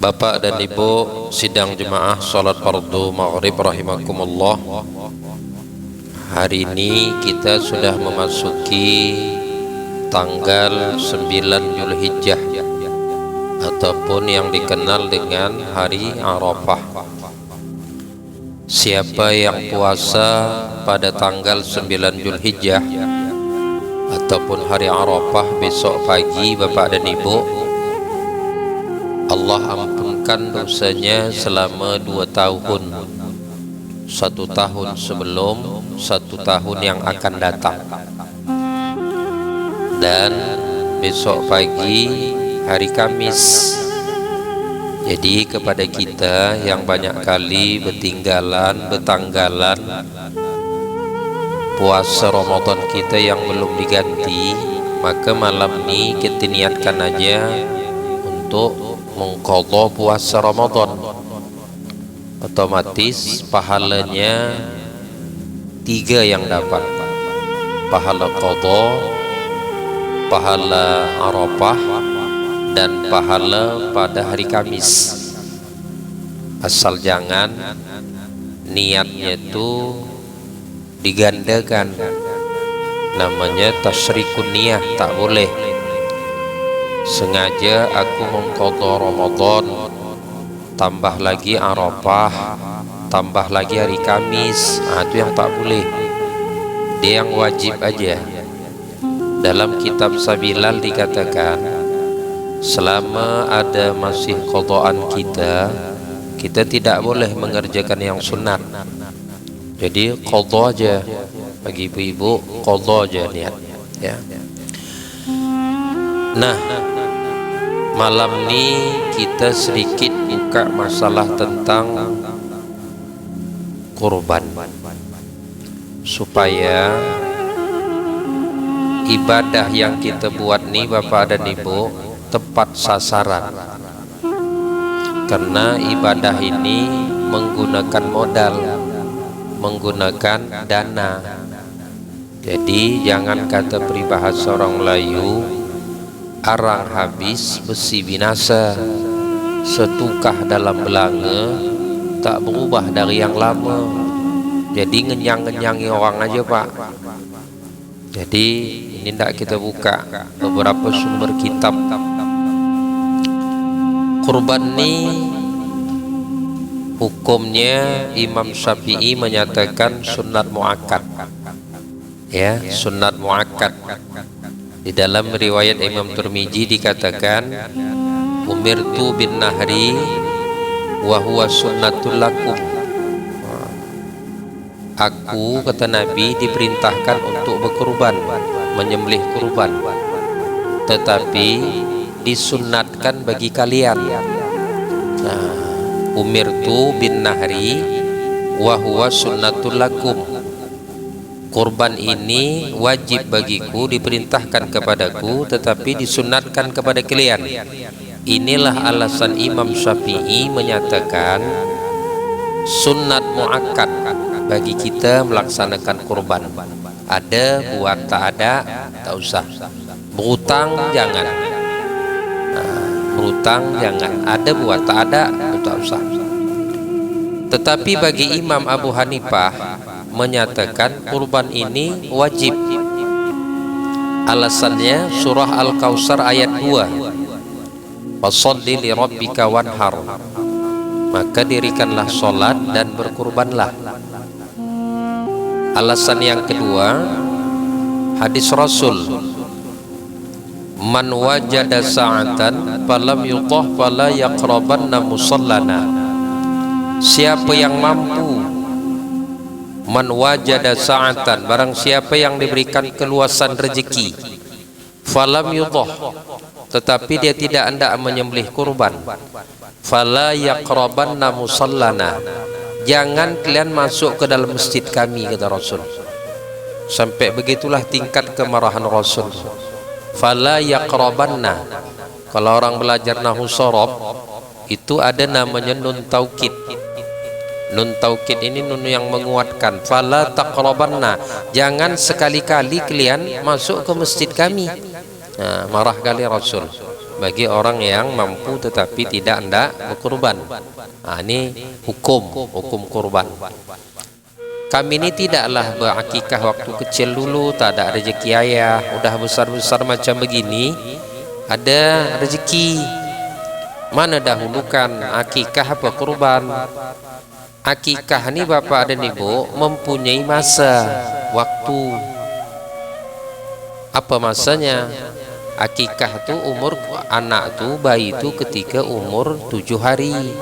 Bapak dan Ibu sidang jemaah salat fardu maghrib rahimakumullah. Hari ini kita sudah memasuki tanggal 9 Zulhijjah ataupun yang dikenal dengan hari Arafah. Siapa yang puasa pada tanggal 9 Zulhijjah ataupun hari Arafah besok pagi, Bapak dan Ibu, Allah ampunkan dosanya selama 2 tahun, 1 tahun sebelum, 1 tahun yang akan datang. Dan besok pagi hari Kamis. Jadi kepada kita yang banyak kali bertanggalan puasa Ramadan kita yang belum diganti, maka malam ini kita niatkan aja untuk mengqadha puasa Ramadan. Otomatis pahalanya 3 yang dapat: pahala qadha, pahala Arafah, dan pahala pada hari Kamis. Asal jangan niatnya itu digandakan, namanya tasyrikun niyah, tak boleh. Sengaja aku mengqadha Ramadan, tambah lagi Arafah, tambah lagi hari Kamis, itu yang tak boleh. Dia yang wajib aja. Dalam kitab Sabilal dikatakan, selama ada masih qadhaan kita tidak boleh mengerjakan yang sunat. Jadi qadha aja, bagi ibu-ibu qadha aja niatnya, ya. Nah, malam ini kita sedikit buka masalah tentang kurban, supaya ibadah yang kita buat nih Bapak dan Ibu tepat sasaran. Karena ibadah ini menggunakan modal, menggunakan dana. Jadi jangan kata peribahasa orang Melayu, arang habis besi binasa. Setukah dalam belanga tak berubah dari yang lama. Jadi ngenyang-ngenyangi orang aja, Pak. Jadi ini tidak kita buka beberapa sumber kitab. Kurban ini hukumnya Imam Syafi'i menyatakan sunat muakkad, ya, sunat muakkad. Di dalam riwayat Imam Tirmidzi dikatakan, umirtu bin nahri wa huwa sunnatul lakum. Aku, kata Nabi, diperintahkan untuk berkurban, menyembelih kurban, tetapi disunatkan bagi kalian. Umirtu bin nahri wa huwa sunnatul lakum. Kurban ini wajib bagiku, diperintahkan kepadaku, tetapi disunatkan kepada kalian. Inilah alasan Imam Syafi'i menyatakan sunnat muakkad bagi kita melaksanakan kurban. Ada buat, tak ada tak usah. Berutang jangan, berutang jangan. Ada buat, tak ada tak usah. Tetapi bagi Imam Abu Hanifah menyatakan kurban ini wajib. Alasannya surah Al-Kautsar ayat 2, fasholli li rabbika wanhar, maka dirikanlah solat dan berkurbanlah. Alasan yang kedua, hadis Rasul, man wajada sa'atan falam yutah fala yaqrabanna musallana. Siapa yang mampu, man wajada sa'atan, barang siapa yang diberikan keluasan rezeki, falam yudhah, tetapi dia tidak hendak menyembelih kurban, fala yaqrabanna musallana, jangan kalian masuk ke dalam masjid kami, kata Rasul. Sampai begitulah tingkat kemarahan Rasul. Fala yaqrabanna, kalau orang belajar nahwu shorof itu ada namanya nun taukid. Nun taukid ini nun yang menguatkan. Fala taqrabanna, jangan sekali-kali kalian masuk ke masjid kami. Nah, marah kali Rasul. bagi orang yang mampu tetapi tidak hendak berkurban. Nah, ini hukum kurban. Kami ini tidaklah berakikah waktu kecil dulu, tak ada rezeki ayah, udah besar-besar macam begini, ada rezeki. Mana dahulukan akikah apa kurban? Akikah ini bapak dan ibu mempunyai masa waktu. Apa masanya? Akikah tu umur anak tu, bayi tu ketika umur 7 hari.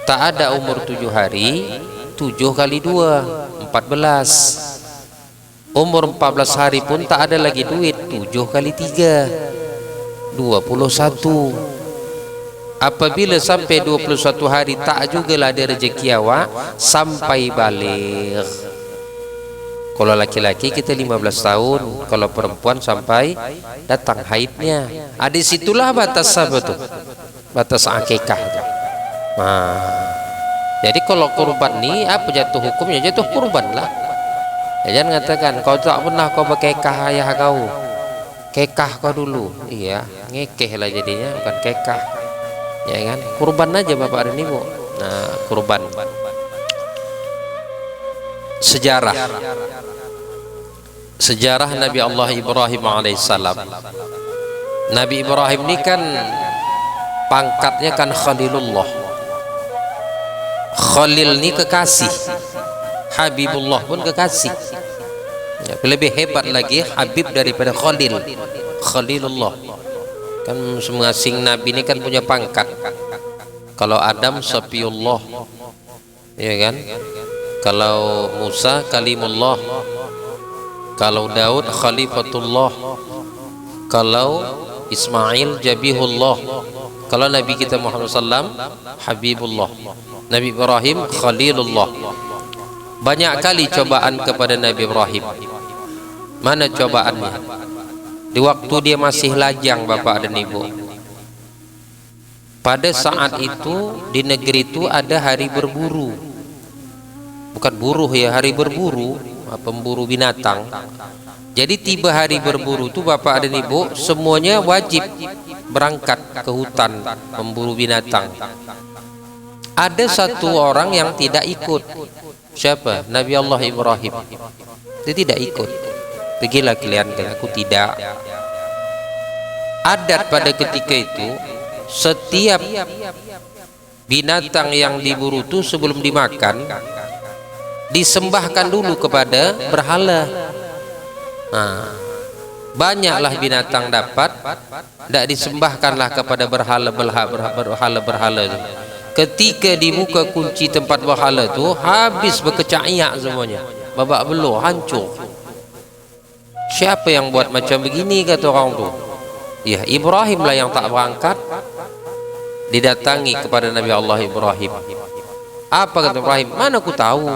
Tak ada umur 7 hari, 7 kali 2 14. Umur 14 hari pun tak ada lagi duit, 7 kali 3 21. Apabila sampai 21 hari tak jugalah ada rezeki awak sampai balik. Kalau laki-laki kita 15 tahun, kalau perempuan sampai datang haidnya. Di situlah batas apa tu? Batas akikah. Nah, jadi kalau kurban ni apa jatuh hukumnya? Jatuh kurban lah. Jangan katakan kau tak pernah kau berkekah ayah kau. Kekah kau dulu. Iya, ngekeh lah jadinya, bukan kekah. Ya kan? Kurban aja bapak dan ibu. Nah, kurban. Sejarah Nabi Allah Ibrahim alaihissalam. Nabi Ibrahim ini kan pangkatnya kan Khalilullah. Khalil ini kekasih, Habibullah pun kekasih. Ya, lebih hebat lagi Habib daripada Khalil. Khalilullah. Kan masing-masing Nabi ini kan punya pangkat. Kalau Adam Safiullah, ya kan? Kalau Musa Kalimullah, kalau Daud Khalifatullah, kalau Ismail Jabihullah, kalau Nabi kita Muhammad SAW Habibullah, Nabi Ibrahim Khalilullah. Banyak kali cobaan kepada Nabi Ibrahim. Mana cobaannya? Di waktu dia masih lajang bapak dan ibu. Pada saat itu di negeri itu ada hari berburu. Bukan buruh ya, hari berburu, pemburu binatang. Jadi tiba hari berburu itu bapak dan ibu semuanya wajib berangkat ke hutan memburu binatang. Ada satu orang yang tidak ikut. Siapa? Nabi Allah Ibrahim. Dia tidak ikut. Pergilah kalian, aku tidak. Adat pada ketika itu setiap binatang yang diburu itu sebelum dimakan disembahkan dulu kepada berhala. Nah, banyaklah binatang dapat, tidak disembahkanlah kepada berhala itu. Ketika dibuka kunci tempat berhala itu habis berkecak-iyak semuanya, babak belur, hancur. Siapa yang buat macam begini, kata orang tu? Ya, Ibrahim lah yang tak berangkat. Didatangi kepada Nabi Allah Ibrahim. Apa kata Ibrahim? Mana aku tahu?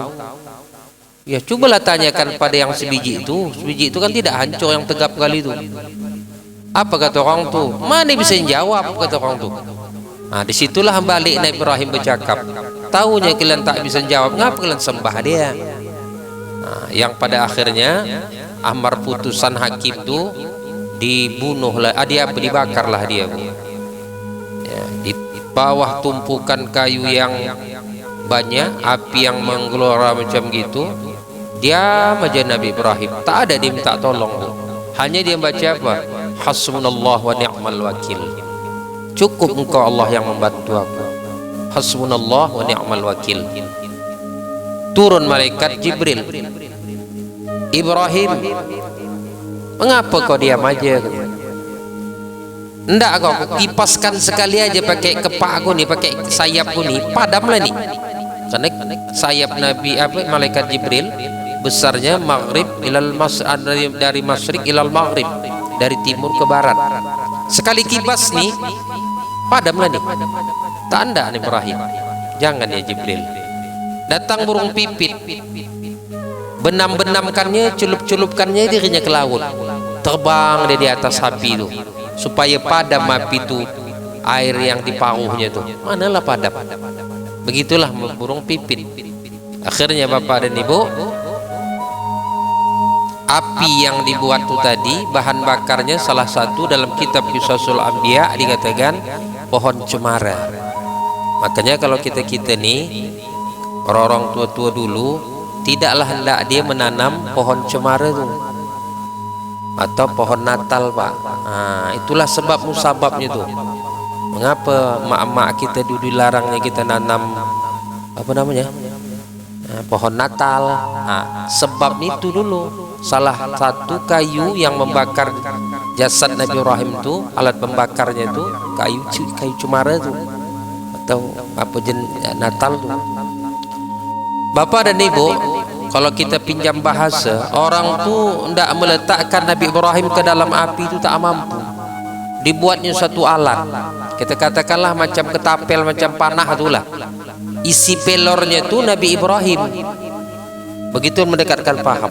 Ya, cubalah tanyakan pada yang sebiji itu. Sebiji itu kan tidak hancur, yang tegap kali itu. Apa kata orang tu? Mana bisa jawab, kata orang tu. Nah, disitulah balik Nabi Ibrahim bercakap. Tahunya kalian tak bisa jawab, ngapa kalian sembah dia? Nah, yang pada akhirnya amar putusan hakim tu dibunuhlah, dibakarlah dia. Ya, di bawah tumpukan kayu yang banyak, api yang menggelora macam gitu, diam aja Nabi Ibrahim, tak ada dia minta tolong tu. Hanya dia baca apa? Hasbunallah wa ni'mal wakil. Cukup engkau Allah yang membantu aku. Hasbunallah wa ni'mal wakil. Turun malaikat Jibril. Ibrahim, mengapa kau diam aja? Enggak, kau kipaskan sekali aja pakai kepak aku nih, pakai sayapku nih, padamlah nih. Karena sayap Nabi malaikat Jibril besarnya maghrib ilal dari masyrik ilal maghrib, dari timur ke barat. Sekali kipas nih, padamlah nih. Tak anda nih Ibrahim. Jangan ya Jibril. Datang burung pipit, benam-benamkannya, culup-culupkannya dirinya ke laut. Terbang dia di atas api itu supaya padam api itu, air yang di pauhnya itu. Manalah padam. Begitulah burung pipit. Akhirnya bapak dan ibu, Api yang dibuat itu tadi bahan bakarnya salah satu dalam kitab Qisasul Anbiya dikatakan pohon cemara. Makanya kalau kita nih orang-orang tua-tua dulu tidaklah hendak dia menanam pohon cemara itu atau pohon Natal, Pak. Nah, itulah sebab musababnya itu. Mengapa mak-mak kita dulu dilarangnya kita nanam apa namanya? Pohon Natal. Nah, sebab itu dulu. Salah satu kayu yang membakar jasad Nabi Ibrahim itu, alat pembakarnya itu kayu cemara itu atau apa Natal itu. Bapak dan Ibu, kalau kita pinjam bahasa, orang tuh tidak meletakkan Nabi Ibrahim ke dalam api itu tak mampu. Dibuatnya satu alat, kita katakanlah macam ketapel, macam panah itulah. Isi pelornya itu Nabi Ibrahim. Begitu mendekatkan paham.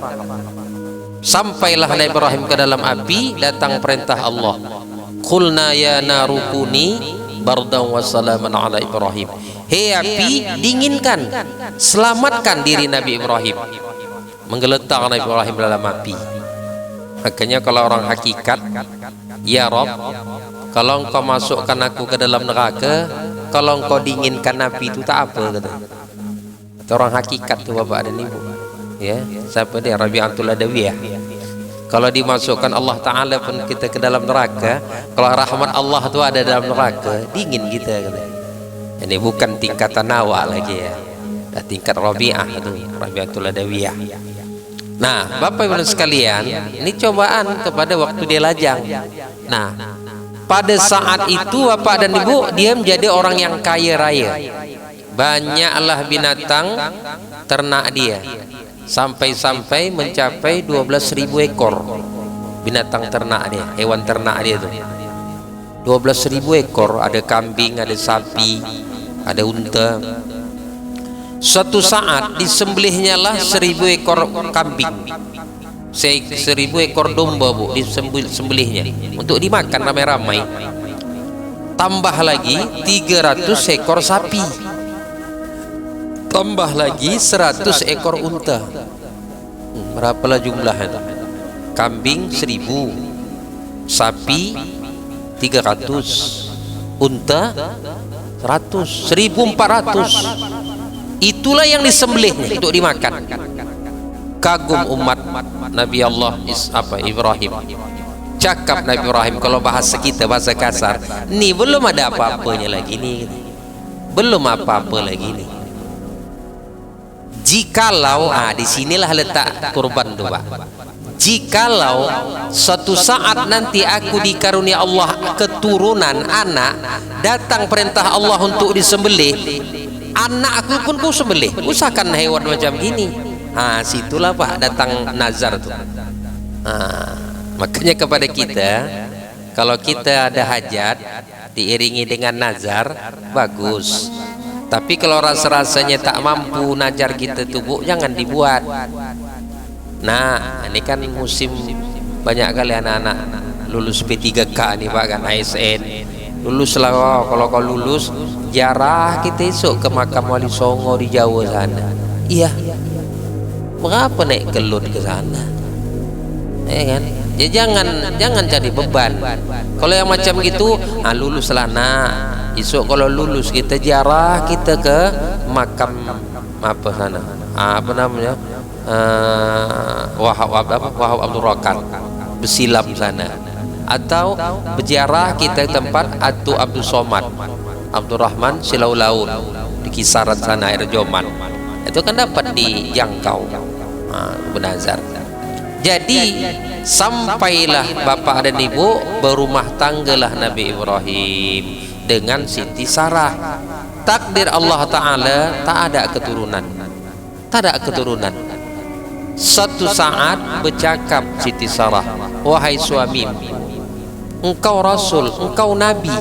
Sampailah Nabi Ibrahim ke dalam api, datang perintah Allah. Qulna ya narukuni bardan wa salaman ala Ibrahim. Hei api, dinginkan, selamatkan diri Nabi Ibrahim. Menggeletar Nabi Ibrahim dalam api. Makanya kalau orang hakikat, ya Rob, kalau engkau masukkan aku ke dalam neraka, kalau engkau dinginkan api itu tak apa, kata. Itu orang hakikat tuh Bapak dan Ibu. Ya, siapa dia? Rabi'atul Adawiyah. Kalau dimasukkan Allah Ta'ala pun kita ke dalam neraka, kalau rahmat Allah itu ada dalam neraka, dingin kita, kata. Ini bukan tingkatan awal lagi ya, dah tingkat Rabi'ah itu, Rabi'atul Adawiyah. Nah, Bapak Ibu sekalian, ini cobaan kepada waktu dia lajang. Nah, pada saat itu Bapak dan Ibu, dia menjadi orang yang kaya raya. Banyaklah binatang ternak dia, sampai mencapai 12.000 ekor binatang ternak dia, hewan ternak dia itu 12.000 ekor. Ada kambing, ada sapi, ada unta. Suatu saat disembelihnya lah 1.000 ekor kambing, 1.000 ekor domba, Bu, disembelihnya untuk dimakan ramai-ramai. Tambah lagi 300 ekor sapi, tambah lagi 100 ekor unta. Berapalah jumlahnya? Kambing 1.000, sapi 300, unta 100, 1.400. Itulah yang disembelih untuk dimakan. Kagum umat Nabi Allah Ibrahim. Cakap Nabi Ibrahim, kalau bahasa kita, bahasa kasar, nih belum ada apa-apanya lagi nih, belum apa-apa lagi nih. Jikalau, disinilah letak kurban tuh, Pak. Jikalau suatu saat nanti aku dikarunia Allah keturunan anak, datang perintah Allah untuk disembelih, anak aku pun ku sembelih, usahakan hewan macam gini. Situlah Pak datang nazar tuh. Makanya kepada kita, kalau kita ada hajat diiringi dengan nazar, bagus. Tapi kalau rasa-rasanya tak mampu najar kita tubuh, jangan dibuat. Nah, ini kan musim banyak kali anak-anak lulus P3K nih Pak, kan ASN. Lulus lah, kalau kau lulus, jarah kita esok ke makam Wali Songo di Jawa sana. Iya. Berapa naik gelut ke sana? Kan? Ya jangan cari beban. Kalau yang macam gitu, lulus lah nak. Esok kalau lulus kita jarah kita ke makam apa sana, apa namanya, Wahab Abdul Rakan bersilam sana, atau berjarah kita tempat Atu Abdul Somad Abdul Rahman Silau Laut di kisaran sana, air Joman. Itu kan dapat dijangkau bernazar. Jadi sampailah Bapak dan Ibu berumah tanggalah Nabi Ibrahim dengan Siti Sarah. Takdir Allah Ta'ala tak ada keturunan, tak ada keturunan. Satu saat bercakap Siti Sarah, wahai suami, engkau Rasul, engkau Nabi,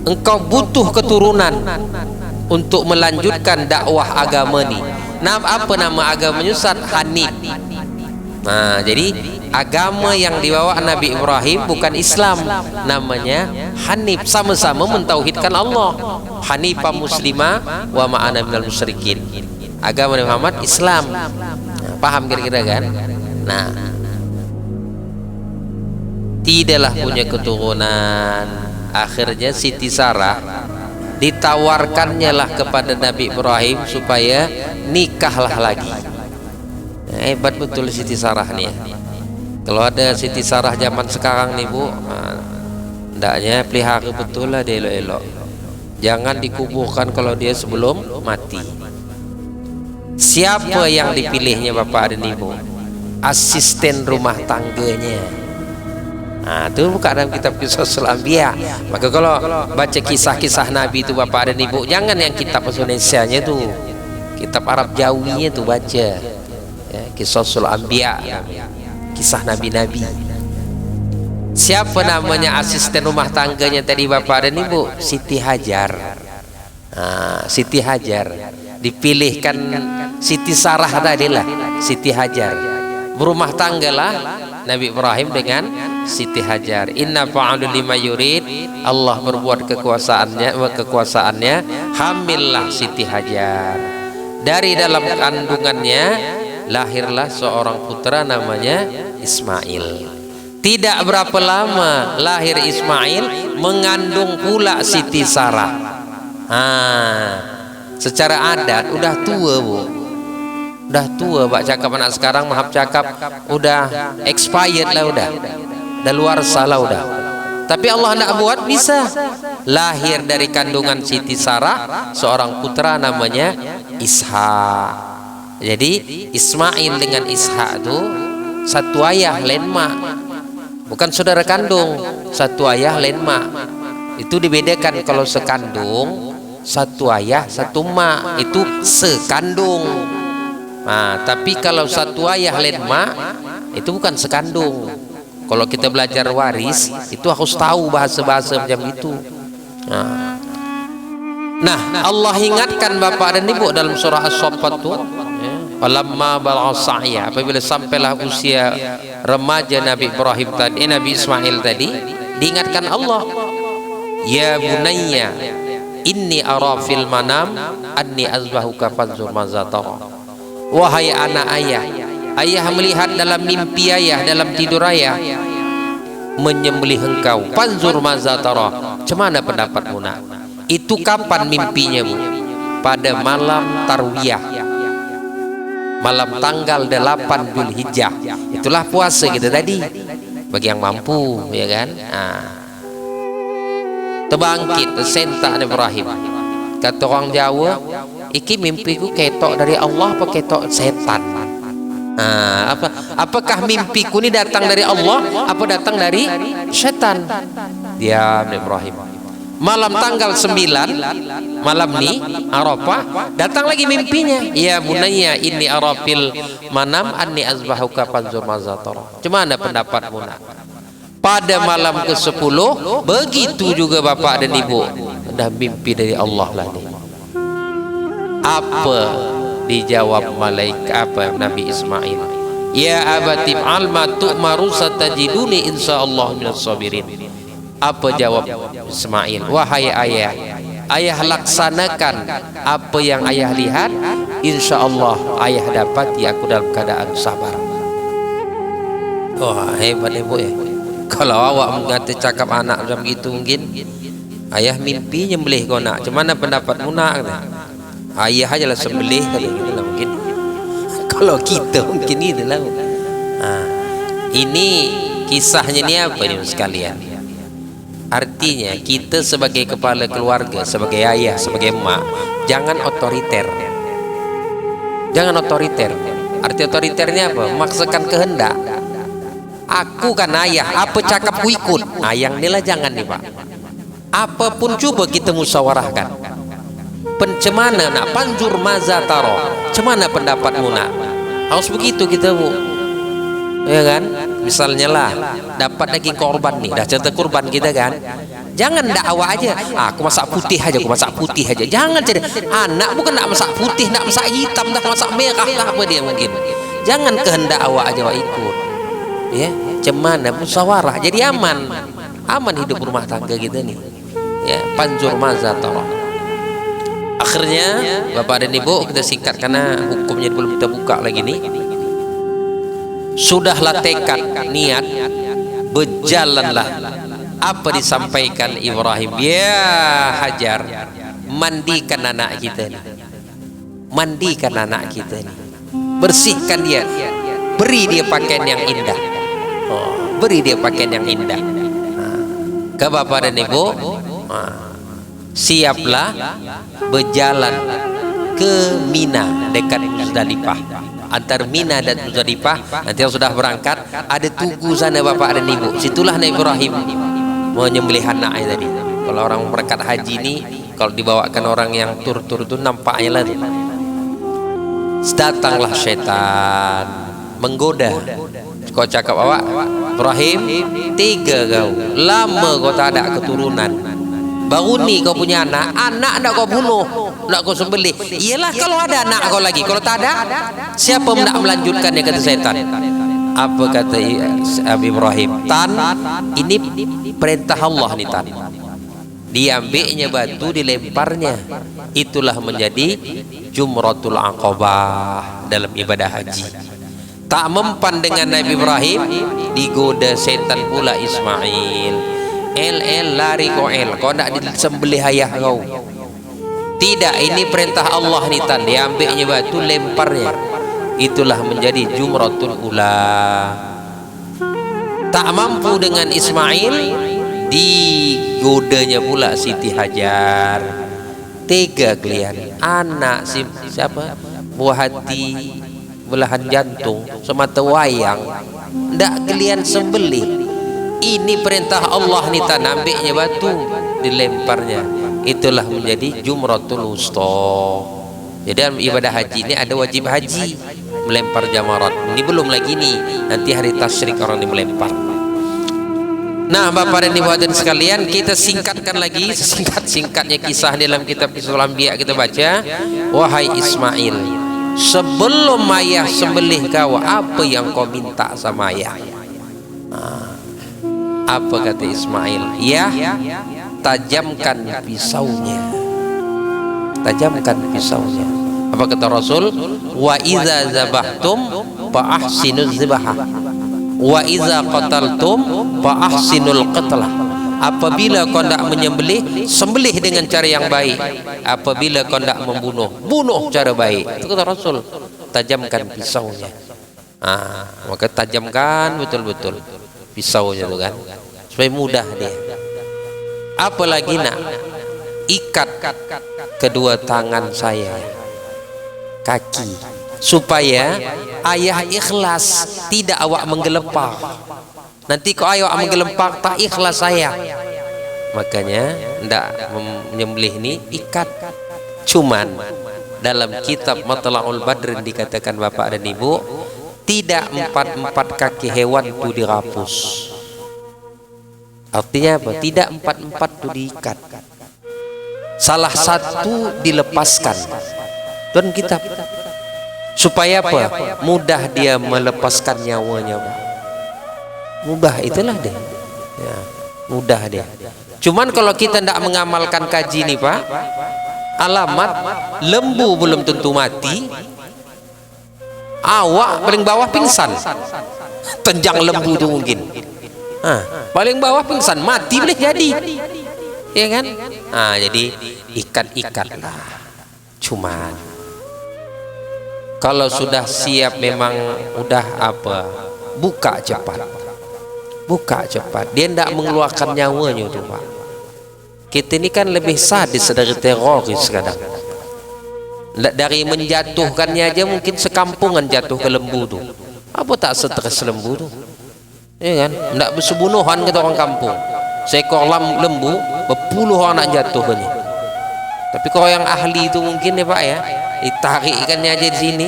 engkau butuh keturunan untuk melanjutkan dakwah agama ni. Apa nama agamanya Ustaz? Hanif. Jadi agama yang dibawa Nabi Ibrahim bukan Islam, namanya Hanif, sama-sama mentauhidkan Allah. Hanifah muslimah wa ma'ana minal musyrikin. Agama Nabi Muhammad Islam. Paham kira-kira kan? tidaklah punya keturunan. Akhirnya Siti Sarah ditawarkannya lah kepada Nabi Ibrahim supaya nikahlah lagi. Hebat betul Siti Sarah nih ya. Kalau ada Siti Sarah zaman sekarang nih Bu, hendaknya pelihara betul lah dia elok-elok. Jangan dikuburkan kalau dia sebelum mati. Siapa yang dipilihnya Bapak dan Ibu? Asisten rumah tangganya. Nah, itu buka dalam kitab Qisasul Anbiya. Maka kalau baca kisah-kisah Nabi itu Bapak dan Ibu, jangan yang kitab Indonesianya tuh, kitab Arab Jawinya tuh baca ya, Qisasul Anbiya, kisah Nabi-Nabi. Siapa namanya asisten rumah tangganya tadi Bapak dan Ibu? Siti Hajar. Nah, Siti Hajar dipilihkan Siti Sarah tadi lah, Siti Hajar. Berumah tanggalah Nabi Ibrahim dengan Siti Hajar. Inna fa'alu lima yurid, Allah berbuat kekuasaannya, hamillah Siti Hajar. Dari dalam kandungannya lahirlah seorang putra namanya Ismail. Tidak berapa lama lahir Ismail, mengandung pula Siti Sarah. Secara adat udah tua Bu, udah tua Pak cakap anak sekarang, maaf cakap udah expired lah, udah luar salah udah. Tapi Allah tidak buat, bisa lahir dari kandungan Siti Sarah seorang putra namanya Ishak. Jadi Ismail dengan Ishak itu satu ayah lain mak, bukan saudara kandung, satu ayah lain mak. Itu dibedakan, kalau sekandung satu ayah satu mak itu sekandung. Nah, tapi kalau satu ayah lain mak itu bukan sekandung. Kalau kita belajar waris itu harus tahu bahasa-bahasa macam itu. Nah, Allah ingatkan Bapak dan Ibu dalam surah As-Saffat tuh, falamma balagha sa'ya, apabila sampailah usia remaja Nabi Ibrahim tadi, Nabi Ismail tadi, diingatkan Allah, ya bunayya inni ara fil manam anni azbahuka fanzur maza tara. Wahai anak ayah, ayah melihat dalam mimpi ayah, dalam tidur ayah, menyembelih engkau. Fanzur maza tara, cemana pendapatmu nak? Itu kapan mimpinya Bu? Pada malam tarwiyah, malam tanggal 8 Dzulhijjah. Itulah puasa kita tadi bagi yang mampu, ya kan? Terbangkit sentak Ibrahim. Kata orang Jawa, iki mimpiku ketok dari Allah apa ketok setan? Apakah mimpiku ini datang dari Allah apa datang dari setan? Diam Ibrahim. Malam tanggal 9 malam nih Arafah, datang lagi mimpinya, ya bunayya inni arafil manam anni azbahuka fanzur maza tara. Gimana pendapatmu nak? Pada malam ke-10 begitu juga Bapak dan Ibu, ada mimpi dari Allah lah nih. Apa dijawab malaikat, apa Nabi Ismail? Ya abati alma tu'maru satajiduni insyaallah minas sabirin. Apa jawab Ismail? Wahai ayah, ayah laksanakan apa yang ayah lihat, insyaallah ayah dapat ya aku dalam keadaan sabar. Wah, hebat Ibu ya. Kalau awak mengatakan cakap anak macam itu, mungkin ayah mimpi nyembelih kau nak, cemana pendapatmu nak? Ayah aja lah sembelih kali gitu lah mungkin. Kalau kita mungkin itulah. Ini kisahnya ini apa ini sekalian? Artinya kita sebagai kepala keluarga, sebagai ayah, sebagai emak, jangan otoriter. Jangan otoriter. Arti otoriternya apa? Memaksakan kehendak. Aku kan ayah, apa cakapku ikut. Yang inilah jangan nih Pak. Apapun coba kita musyawarahkan. Pencemana nak panjur maza taro, cemana pendapatmu nak? Harus begitu kita Bu, ya kan? Misalnya lah dapat daging korban nih, dah cerita kurban kita kan, jangan dakwah aja, aku masak putih aja, aku masak putih aja. Jangan jadi anak bukan nak masak putih, nak masak hitam, nak masak merah, tak apa dia mungkin. Jangan kehendak awak aja awak ikut, ya. Cemana musyawarah, jadi aman hidup rumah tangga kita nih, ya. Panjur maza taro. Akhirnya Bapak dan Ibu, kita singkat karena hukumnya belum kita buka lagi nih. Sudahlah tekad niat berjalanlah. Apa disampaikan Ibrahim? Ya Hajar, mandikan anak kita ni, mandikan anak kita ni, bersihkan dia, beri dia pakaian yang indah. Beri dia pakaian yang indah. Ke bapak dan ibu, siaplah berjalan ke Mina dekat Muzdalifah. Antar Mina dan Muzdalifah, nanti yang sudah berangkat ada tugu sana bapak dan ibu. Situlah Nabi Ibrahim menyembelih anaknya tadi. Kalau orang berangkat haji ni, kalau dibawakan orang yang tur-tur itu nampaknya lah. Datanglah syaitan menggoda. Kau cakap awak Ibrahim, 3 kau lama kau tak ada keturunan, baru ni kau punya anak nak kau bunuh, nak kau sembelih. Iyalah kalau ada anak kau lagi, kalau tak ada siapa nak melanjutkannya, kata syaitan. Apa kata Abi Ibrahim? Tan, ini perintah Allah ni Tan. Diambilnya batu, dilemparnya. Itulah menjadi Jumratul Aqabah dalam ibadah haji. Tak mempan dengan Nabi Ibrahim, digoda setan pula Ismail. Lari kau nak disembelih ayah kau. Tidak, ini perintah Allah ni Tan. Diambilnya batu, lemparnya. Itulah menjadi Jumratul Ula. Tak mampu dengan Ismail, digodanya pula Siti Hajar. 3 kalian anak siapa? Buah hati, belahan jantung, semata wayang, ndak kalian sembelih. Ini perintah Allah ni Tan. Ambilnya batu, dilemparnya. Itulah menjadi Jumratul Wusta. Jadi dalam ibadah haji ini ada wajib haji, melempar jamarat. Ini belum lagi nih, nanti hari tasyrik orang ini melempar. Nah bapak dan ibu hadirin sekalian, kita singkatkan lagi singkat-singkatnya kisah dalam kitab Qissasul Anbiya kita baca. Wahai Ismail, sebelum ayah sembelih kau, apa yang kau minta sama ayah? Apa kata Ismail? Ya, tajamkan pisaunya. Tajamkan pisaunya. Apa kata Rasul? Wa idza zabahtum fa ahsinuz zibah, wa idza qataltum fa ahsinul qatlah. Apabila kau hendak menyembelih, sembelih dengan cara yang baik. Apabila kau hendak membunuh, bunuh cara baik. Itu kata Rasul. Tajamkan pisaunya. Maka tajamkan betul-betul pisaunya tu kan, supaya mudah dia. Apalagi nak ikat kedua tangan saya, kaki, supaya ayah ikhlas, tidak awak menggelepar. Nanti kau ayah menggelepar, tak ikhlas saya. Makanya ndak menyembelih ni ikat. Cuman dalam kitab Matla'ul Badr dikatakan bapak dan ibu, tidak 4 kaki hewan itu dirapus. Artinya apa? Tidak 4 itu diikat. Salah satu dilepaskan. Dan kitab supaya apa? Mudah dia melepaskan nyawanya. Mudah, itulah dia. Ya, mudah dia. Cuman kalau kita tidak mengamalkan kaji nih Pak, alamat lembu belum tentu mati, awak paling bawah pingsan. Tenjang lembu itu mungkin. Paling bawah pingsan, mati boleh jadi. Ya kan? Jadi ikat-ikatlah. Cuman kalau sudah siap memang udah apa, buka cepat. Buka cepat. Dia tidak mengeluarkan nyawanya tuh Pak. Kita ini kan lebih sadis dari teroris kadang. Dari menjatuhkannya aja mungkin sekampungan jatuh ke lembu tuh. Apa tak stres lembu tuh? Ya kan? Tidak bersebunuhan kata orang kampung. Seekor lembu berpuluh orang nak jatuh ini. Tapi kalau yang ahli itu mungkin ya Pak ya, ditarikkannya aja di sini,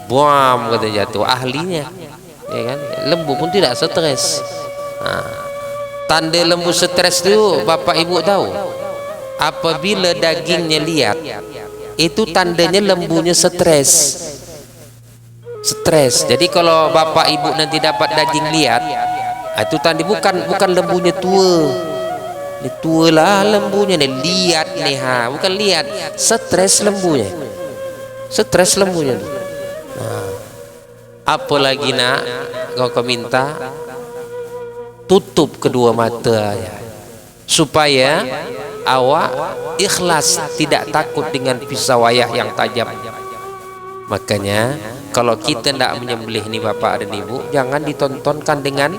buam kata jatuh ahlinya. Ya kan? Lembu pun tidak stres. Tanda lembu stres itu bapak ibu tahu, apabila dagingnya liat, itu tandanya lembunya stres. Jadi kalau bapak ibu nanti dapat daging liat, itu tanda bukan lembunya tua. Ini tua lah lembunya nih, liat nih bukan liat, stres lembunya. Stres lembunya. Apalagi nak kau minta tutup kedua mata ya, supaya awak ikhlas, tidak takut dengan pisau ayah yang tajam. Makanya kalau kita tidak menyembelih nih bapak dan ibu, jangan ditontonkan dengan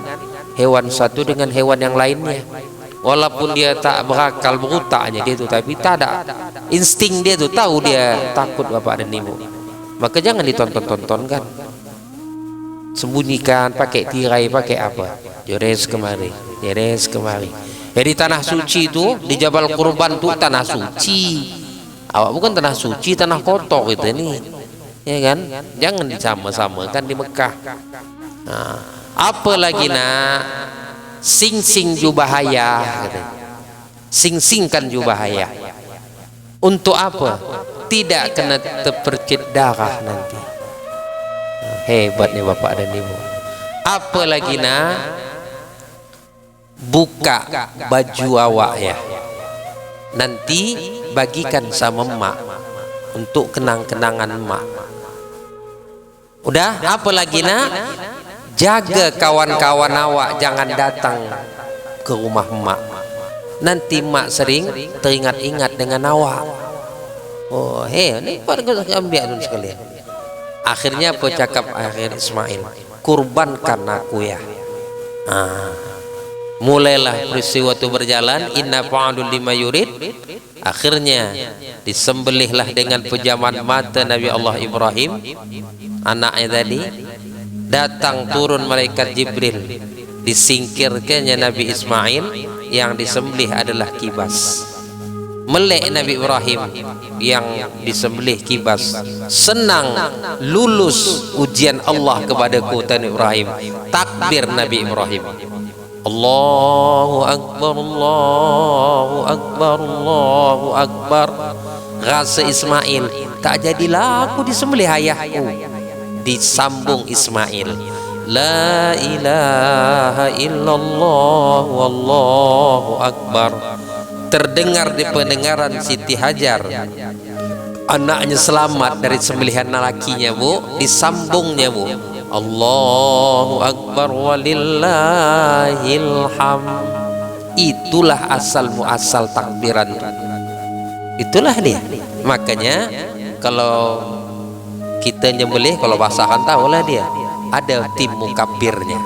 hewan satu dengan hewan yang lainnya. Walaupun dia tak berakal, berutaknya dia itu, tapi tak ada insting dia tuh, tahu dia takut bapak dan ibu. Maka jangan ditonton-tontonkan. Sembunyikan, pakai tirai, pakai apa, jeres kemari, jeres kemari. Jadi tanah suci itu di Jabal Qurban tuh tanah suci. Awak bukan tanah suci, tanah kotor itu nih, ya kan? Jangan disama-samakan di Mekah. Nah, apalagi nak sing-sing ju bahaya, sing-singkan ju bahaya. Untuk apa? Tidak kena terpercit darah nanti. Hebatnya bapak dan ibu. Apalagi nak buka baju awak ya, nanti bagikan sama emak untuk kenang-kenangan emak. Udah, apalagi nak jaga kawan-kawan awak jangan datang ke rumah emak, nanti emak sering teringat-ingat dengan awak. Oh ini pada ambil dulu sekalian. Akhirnya apa cakap akhir Ismail, kurbankan aku ya. Mulailah peristiwa itu berjalan, inna fa'alul lima yurid. Akhirnya disembelihlah dengan pejaman mata Nabi Allah Ibrahim, anaknya tadi. Datang turun malaikat Jibril, disingkirkannya Nabi Ismail, yang disembelih adalah kibas. Melek Nabi Ibrahim yang disembelih kibas. Senang, lulus ujian Allah kepadaku Nabi Ibrahim. Takbir Nabi Ibrahim, Allahu Akbar, Allahu Akbar, Allahu Akbar. Rasa Ismail, tak jadilah aku disembelih ayahku. Disambung Ismail, la ilaha illallah wallahu akbar. Terdengar di pendengaran Siti Hajar, anaknya selamat dari sembelihan lakinya bu, disambungnya bu, Allahu Akbar walillahil hamd. Itulah asal muasal takbiran, itulah dia. Makanya kalau kita nyembelih, kalau bahasakan tahulah dia ada tim mukabirnya.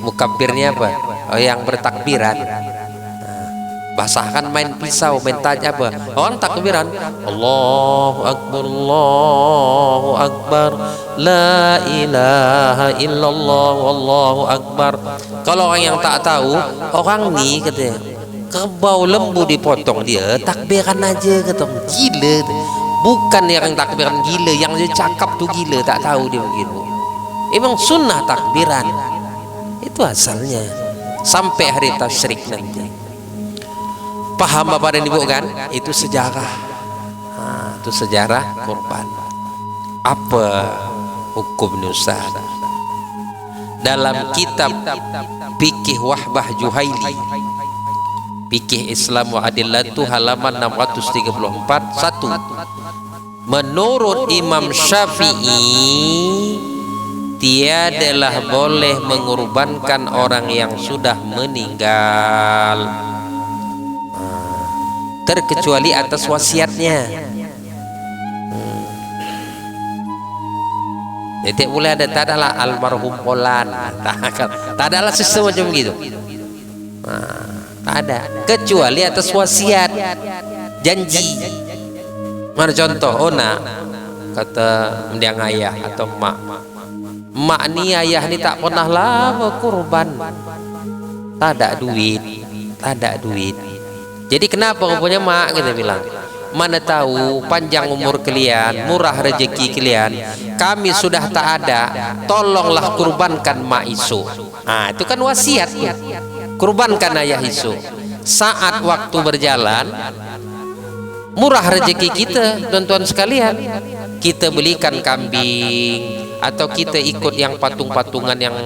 Mukabirnya apa? Oh, yang bertakbiran. Bahasakan main pisau, main tajam apa? Orang takbiran, Allahu Akbar, Allahu Akbar, la ilaha illallah, wallahu akbar. Kalau orang yang tak tahu, orang ni katanya kerbau lembu dipotong, dia takbiran aja katanya. Gila. Bukan yang takbiran gila, yang dia cakap tuh gila, tak tahu dia begitu. Emang sunnah takbiran itu asalnya sampai hari tasyrik nanti. Paham bapak dan ibu kan? Itu sejarah. Itu sejarah kurban. Apa hukum Nusa? Dalam kitab Fikih Wahbah Juhaili, Fikih Islam wa Adillatu, halaman 634, 1. Menurut Imam Syafi'i, tiadalah boleh mengorbankan orang yang sudah meninggal, terkecuali atas wasiatnya. Tidak boleh ada, tak adalah almarhum polan, tak adalah sistem macam gitu. Tak ada, kecuali atas wasiat, janji. Mana contoh? Ona kata mendiang ayah atau mak ni ayah ni tak pernah lama kurban, tak ada duit, tak ada duit. Jadi kenapa rupanya mak, kita bilang, mana tahu panjang umur kalian, murah rezeki kalian, kami sudah tak ada, tolonglah kurbankan mak isu. Itu kan wasiat tuh. Kurbankan ayah isu. Saat waktu berjalan, murah rezeki kita, tuan-tuan sekalian, kita belikan kambing, atau kita ikut yang patung-patungan yang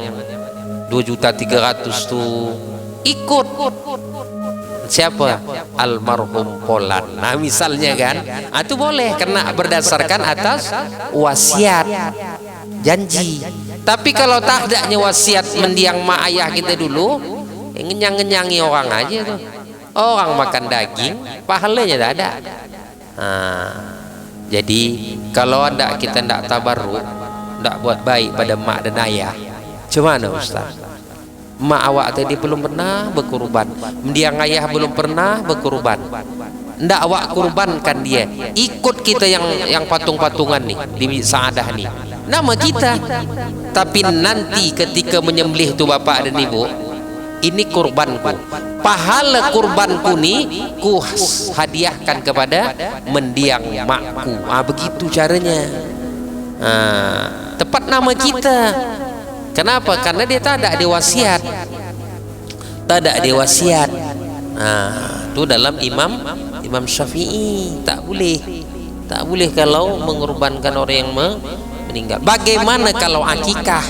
2.300.000 tuh, ikut. Siapa? Almarhum polan. Nah misalnya kan, itu boleh kena berdasarkan atas wasiat, janji. Tapi kalau tak adanya wasiat mendiang mak ayah kita dulu, ngenyang-ngenyangi orang aja tuh. Orang makan daging pahalanya tak ada. Jadi kalau kita ndak tabarruk, ndak buat baik pada mak dan ayah, gimana Ustaz? Mak awak tadi belum pernah berkurban, mendiang ayah belum pernah berkurban, ndak awak kurbankan dia, ikut kita yang patung-patungan nih di Saadah nih, nama kita. Tapi nanti ketika menyembelih tu bapak dan ibu, ini kurbanku, pahala kurbanku nih ku hadiahkan kepada mendiang makku. Begitu caranya. Tepat nama kita. Kenapa? Karena dia tak ada wasiat. Tak ada wasiat. Itu dalam Imam Syafi'i tak boleh. Tak boleh kalau mengorbankan orang yang meninggal. Bagaimana kalau akikah?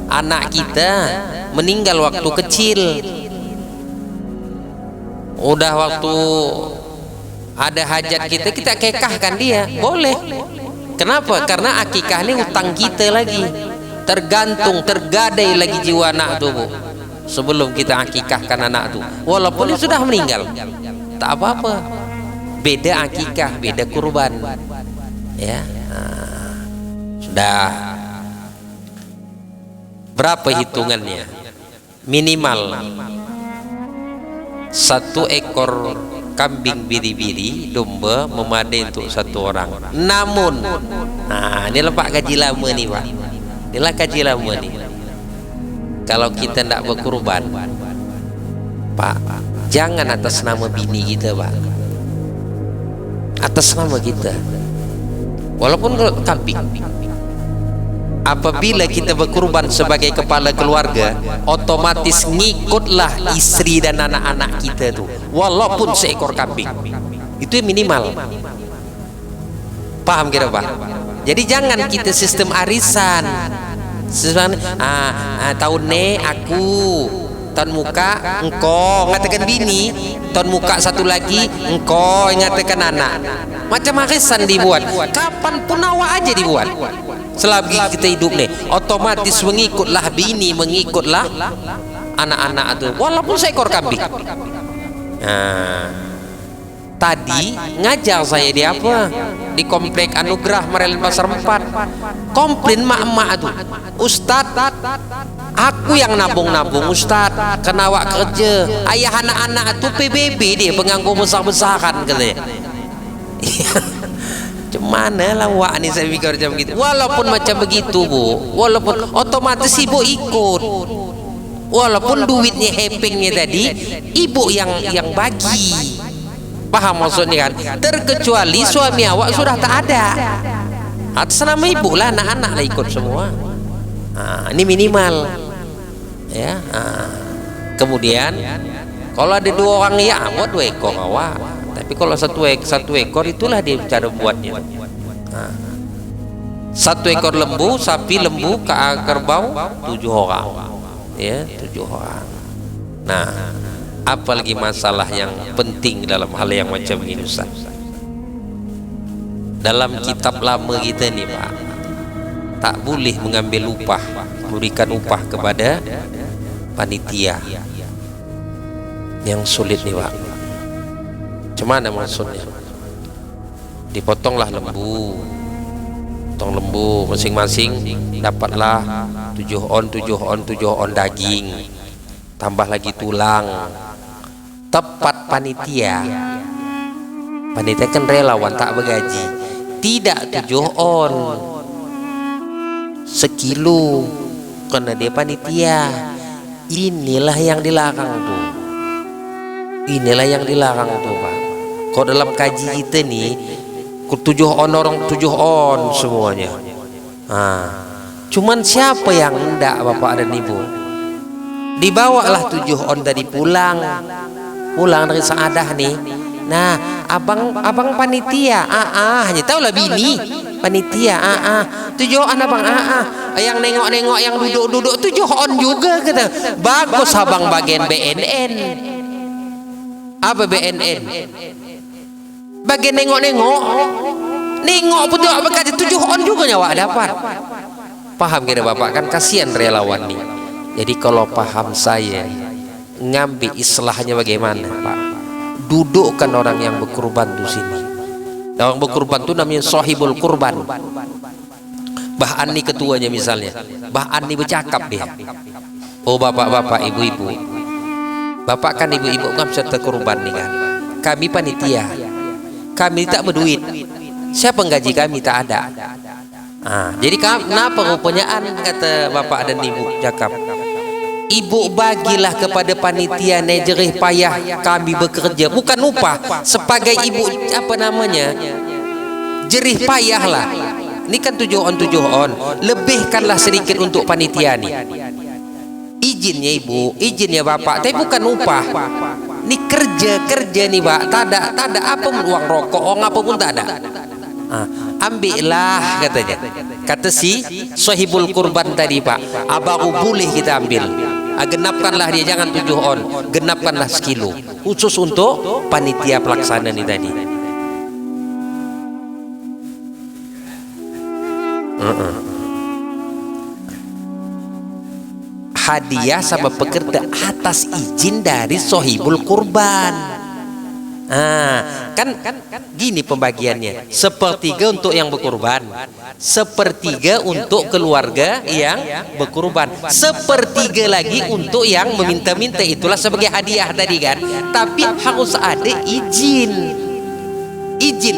Anak kita meninggal waktu kecil. Udah waktu ada hajat kita kekahkan dia. Boleh. Kenapa? Karena akikah ini utang kita lagi. Tergantung, tergadai lagi jiwa anak tu, Bu. Sebelum kita akikahkan anak tu, walaupun dia sudah meninggal, tak apa-apa. Beda akikah, beda kurban. Ya, sudah. Berapa hitungannya? Minimal 1 ekor kambing biri-biri domba memadai untuk 1 orang. Namun, ini lepak gaji lama nih, Pak. Inilah kaji lama nih. Kalau kita tidak berkurban, Pak, jangan atas nama bini kita, Pak. Atas nama kita. Walaupun kambing. Apabila kita berkurban sebagai kepala keluarga, otomatis ngikutlah istri dan anak-anak kita tuh, walaupun seekor kambing. Itu minimal. Paham kira, Pak? Jadi jangan kita sistem arisan. Tahun ni aku, tahun muka engkau, ngatakan bini, tahun muka satu lagi engkau, ngatakan anak. Macam arisan dibuat. Kapanpun awak aja dibuat. Selagi kita hidup nih, otomatis mengikutlah bini, mengikutlah anak-anak itu, walaupun seekor kambing. Tadi ngajar saya di apa? Di komplek Anugerah Marelen Pasar 4. Komplain mak-mak tuh, Ustad, aku yang nabung-nabung Ustad, kena awak kerja. Ayah anak-anak tuh PBB dia, penganggur besar-besaran katanya. Cemana lah wak nih, saya pikir macam gitu. Walaupun macam begitu, Bu, walaupun otomatis ibu ikut. Walaupun duitnya hepengnya tadi ibu yang bagi. Paham maksudnya kan? Terkecuali suami awak sudah tak ada, atas nama ibu lah, anak-anak lah ikut semua. Ini minimal ya. Kemudian kalau ada 2 orang ya buat 2 ekor awak. Tapi kalau satu ekor itulah dia cara buatnya. 1 ekor lembu, sapi lembu, kerbau 7 orang. Ya, 7 orang. Nah, apalagi masalah yang penting dalam hal yang macam ini, Ustaz. Dalam kitab lama kita nih, Pak, tak boleh mengambil upah, memberikan upah kepada panitia. Yang sulit nih, Pak. Cuman maksudnya dipotonglah lembu, potong lembu masing-masing dapatlah 7 on daging, tambah lagi tulang. Tepat panitia kan relawan tak bergaji, tidak 7 on, 1 kilo, karena dia panitia. Inilah yang dilarang tuh. Inilah yang dilarang tuh, Pak. Kalau dalam kaji kita nih 7 on orang 7 on semuanya. Cuman siapa yang enggak, Bapak dan Ibu? Dibawalah 7 on tadi pulang dari Saadah nih. Nah, abang panitia, hanya tahulah bini panitia, 7 on abang, yang nengok-nengok yang duduk 7 on juga kata. Bagus abang bagian BNN. Apa BNN? Bagian nengok pun juga berkata 7 on juga nyawa dapat. Paham kira Bapak kan, kasihan relawan nih. Jadi kalau paham saya, ngambil islahnya bagaimana Pak? Dudukkan orang yang berkurban di sini. Orang berkurban itu namanya sahibul kurban. Bah Ani ketuanya misalnya, Bah Ani bercakap dia. Oh bapak-bapak, ibu-ibu, bapak kan ibu-ibu kan serta kurban nih kan. Kami panitia, kami tak berduit. Siapa gaji kami tak ada. Jadi kenapa rupanya kata bapak dan ibu cakap, ibu bagilah kepada panitia jerih payah kami bekerja, bukan upah. Sebagai ibu apa namanya, jerih payah lah. Ini kan tujuan, lebihkanlah sedikit untuk panitia nih. Izinnya ibu, izinnya bapak, tapi bukan upah. Ini kerja nih pak, tak ada apa pun, uang rokok, uang apa pun tak ada. Ambillah katanya, kata si sahibul kurban tadi pak, baru boleh kita ambil. Genapkanlah dia, jangan 7 on, genapkanlah sekilo khusus untuk panitia pelaksana ini tadi. Hadiah sama pekerja atas izin dari sahibul kurban. Kan gini pembagiannya, 1/3 untuk yang berkurban, 1/3 untuk keluarga yang berkurban, 1/3 lagi untuk yang meminta-minta. Itulah sebagai hadiah tadi kan. Tapi harus ada izin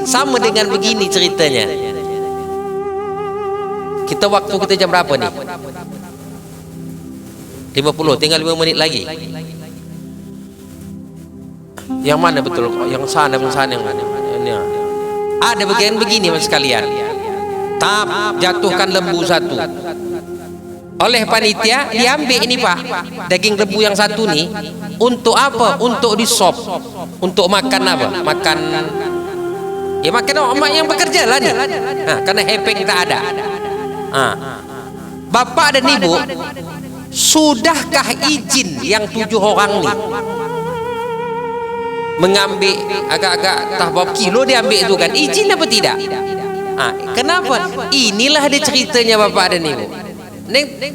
sama dengan begini ceritanya. Waktu kita jam berapa nih? 50, tinggal 5 menit lagi. Yang mana betul? Yang sana yang ini. Ada bagian begini mas sekalian. Jatuhkan lembu 1. Oleh panitia diambil ini pak, daging lembu yang 1 nih. Untuk apa? Untuk di sop. Untuk makan apa? Makan emak yang bekerja lah nih. Karena hepeng tak ada. Bapak dan ibu, sudahkah izin yang 7 orang nih mengambil agak-agak berapa kilo diambil itu kan, izin apa tidak? Kenapa? Inilah dia ceritanya bapak dan ibu.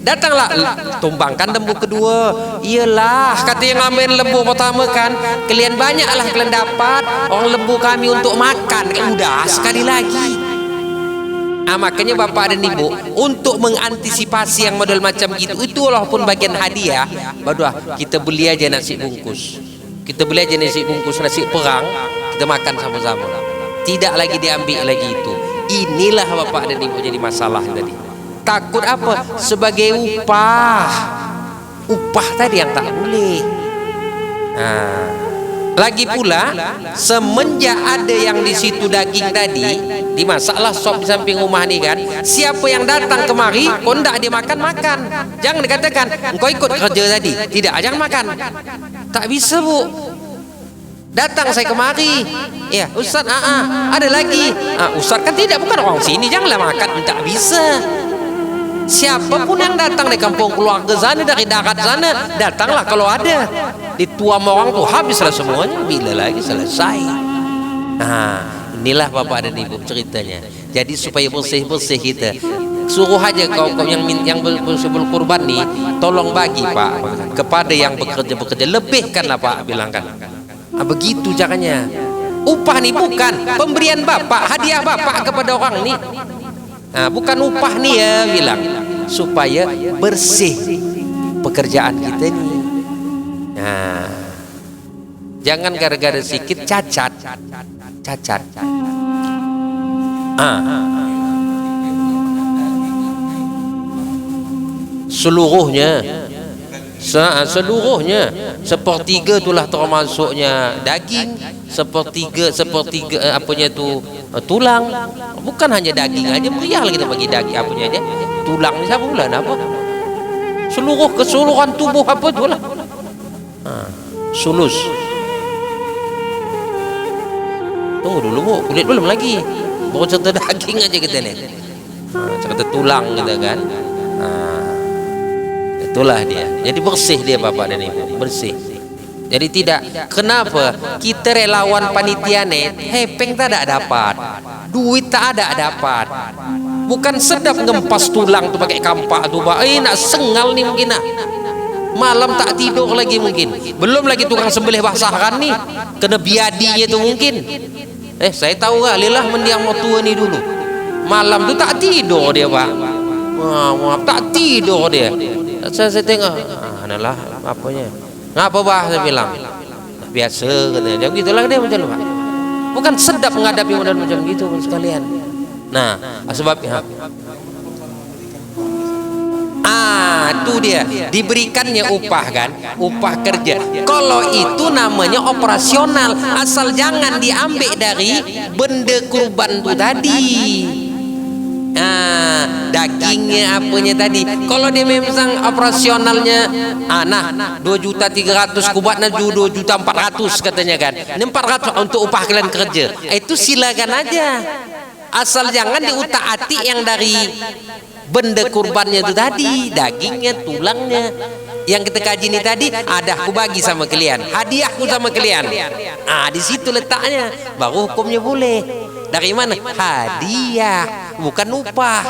Datanglah, tumbangkan lembu kedua. Iyalah, kata yang ngambil lembu pertama kan, kalian banyaklah kalian dapat orang lembu kami untuk makan. Udah sekali lagi. Makanya bapak dan ibu, untuk mengantisipasi yang model macam gitu, itu walaupun bagian hadiah, baru kita beli aja nasi bungkus. Kita beli aja nasi bungkus, nasi perang, kita makan sama-sama. Tidak lagi diambil lagi itu. Inilah bapak dan ibu jadi masalah tadi. Takut apa? Sebagai upah tadi yang tak boleh. Lagi pula semenjak ada yang di situ daging tadi dimasaklah sop di samping rumah nih kan, siapa yang datang kemari kok ndak dia makan, jangan dikatakan engkau ikut kerja tadi, tidak, jangan makan. Tak bisa bu, datang saya kemari, ya Ustaz, ada lagi, Ustaz kan tidak, bukan orang sini, janganlah makan, tak bisa. Siapapun yang datang dari kampung keluarga sana, dari darat sana, datanglah kalau ada. Dituam orang tuh habislah semuanya, bila lagi selesai. Inilah bapak dan ibu ceritanya. Jadi supaya bersih-bersih kita, suruh aja kaum yang berkurban nih, tolong bagi pak kepada yang bekerja, lebihkanlah pak, bilangkan. Begitu caranya. Upah nih bukan pemberian bapak, hadiah bapak kepada orang nih. Bukan upah nih ya, bilang supaya bersih pekerjaan kita nih. Jangan gara-gara sedikit cacat. Seluruhnya 1/3 itulah termasuknya daging, 1/3 apanya tu tulang. Bukan hanya daging aja, berilah kita bagi daging apanya aja, tulang ni siapa pula apa, keseluruhan tubuh apa tu lah. Sulus. Tunggu dulu bu, kulit belum lagi, baru cerita daging aja kita lihat. Cerita tulang kita kan. Itulah dia. Jadi bersih dia bapak dan ibu, bersih. Jadi tidak, kenapa kita relawan panitia net, hepeng tak ada dapat, duit tak ada dapat. Bukan sedap ngempas tulang tu pakai kampak tu, nak sengal ni mungkin nak. malam tak tidur lagi mungkin. Belum lagi tukang sembelih basahkan nih, kena biadinya itu mungkin. Saya tahu gak, Lilah mendiang tua ni dulu. Malam tu tak tidur dia, Pak. Maaf, tak tidur dia. Saya tengok, adalah apanya? Ngapa bah, saya bilang. Biasa katanya. Jam gitulah dia macam Pak. Bukan sedap menghadapi model macam gitu sekalian. Nah, sebabnya itu dia, diberikannya upah kan, upah kerja. Kalau itu namanya operasional, asal jangan diambil dari benda kurban itu tadi. Dagingnya apanya tadi. Kalau dia memang operasionalnya 2.300.000 kubatnya 2.400.000 katanya kan. Ini 400 untuk upah kalian kerja. Itu silakan aja. Asal jangan diutak-atik yang dari benda kurbannya itu tadi, dagingnya, tulangnya. Yang kita kaji ini tadi, ada aku bagi sama kalian, hadiahku sama kalian. Di situ letaknya, baru hukumnya boleh. Dari mana? Hadiah, bukan upah.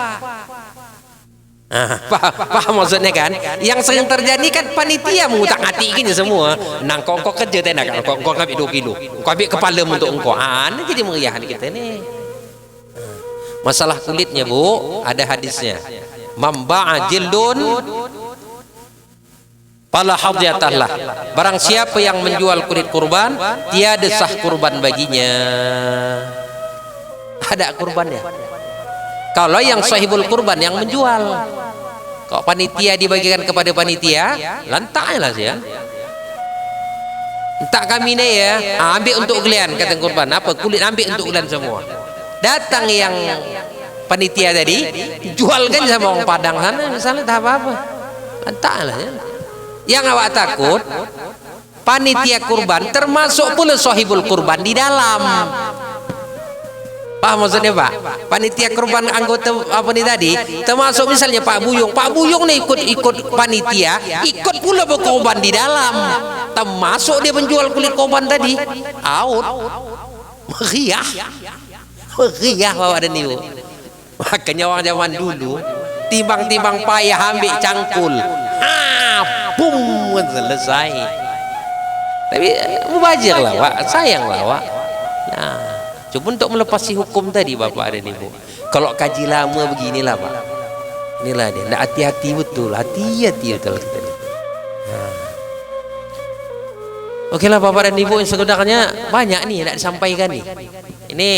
Paham maksudnya kan? Yang sering terjadi kan panitia mengutak-atik gini semua. Nang kau kerja tak nak, kau ambil 2 kilo, kau ambil kepala untuk engkau. Ini jadi meriah kita ni. Masalah kulitnya Bu, ada hadisnya. Mamba'a jildun fala hadiyatahlah. Barang siapa yang menjual kulit kurban, tiada sah kurban baginya. Ada kurbannya. Kalau yang sahibul kurban yang menjual. Kalau panitia dibagikan kepada panitia, lantaklah sih ya. Entak kami ni ya, ambil untuk kalian kata kurban. Apa kulit ambil untuk kalian semua. Datang yang panitia tadi, jualkan sama orang Padang sana, misalnya tak apa-apa. Entahlah ya. Yang awak takut, panitia kurban termasuk pula sahibul kurban di dalam. Paham maksudnya Pak? Panitia kurban anggota apa ni tadi, termasuk misalnya Pak Buyung. Pak Buyung ni ikut panitia, ikut pula berkorban di dalam. Termasuk dia menjual kulit korban tadi. Out. Meriah. Meriah bawa dan ibu. Makanya orang zaman dulu timbang-timbang payah ambil cangkul, bum, selesai. Tapi mubazir lah Pak, sayang lah Pak. Nah, cuma untuk melepasi hukum tadi Bapak dan Ibu. Kalau kaji lama beginilah Pak. Inilah dia, nak hati-hati betul, hati-hati betul kita ni. Okeylah Bapak dan Ibu, yang sebenarnya banyak nih nak disampaikan nih. Ini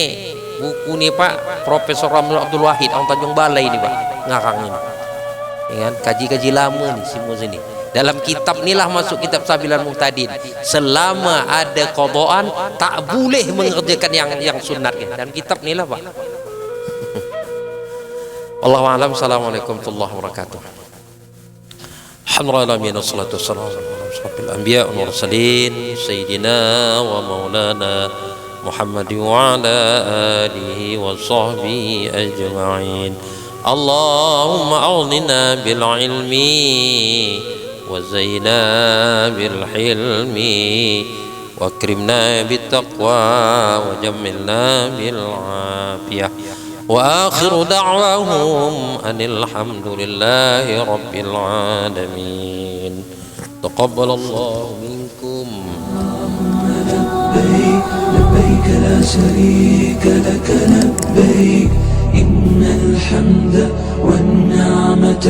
buku ni Pak, Profesor Ramli Abdul Wahid orang Tanjung Balai ni Pak, ngarang ini. Ya kan? Kaji-kaji lama ni semua sini. Dalam kitab inilah masuk kitab Sabilal Muhtadin. Selama ada qadaan tak boleh mengerjakan yang sunat kan. Dalam kitab inilah Pak. Wallahu a'lam. Assalamualaikum warahmatullahi wabarakatuh. Alhamdulillah wassalatu wassalamu ala asyrafil anbiya wal mursalin sayyidina wa maulana Muhammad wa ala alihi wa sahbihi ajma'in. Allahumma a'udhina bil ilmi wa zayyina bil hilmi wa akrimna bit taqwa wa jammilna bil afiyah. Wa akhiru da'wahum anil hamdulillahi rabbil alamin. Taqabbalallahu minkum. لبيك لا شريك لك لبيك إن الحمد والنعمة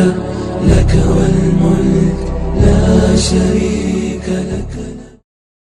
لك والملك لا شريك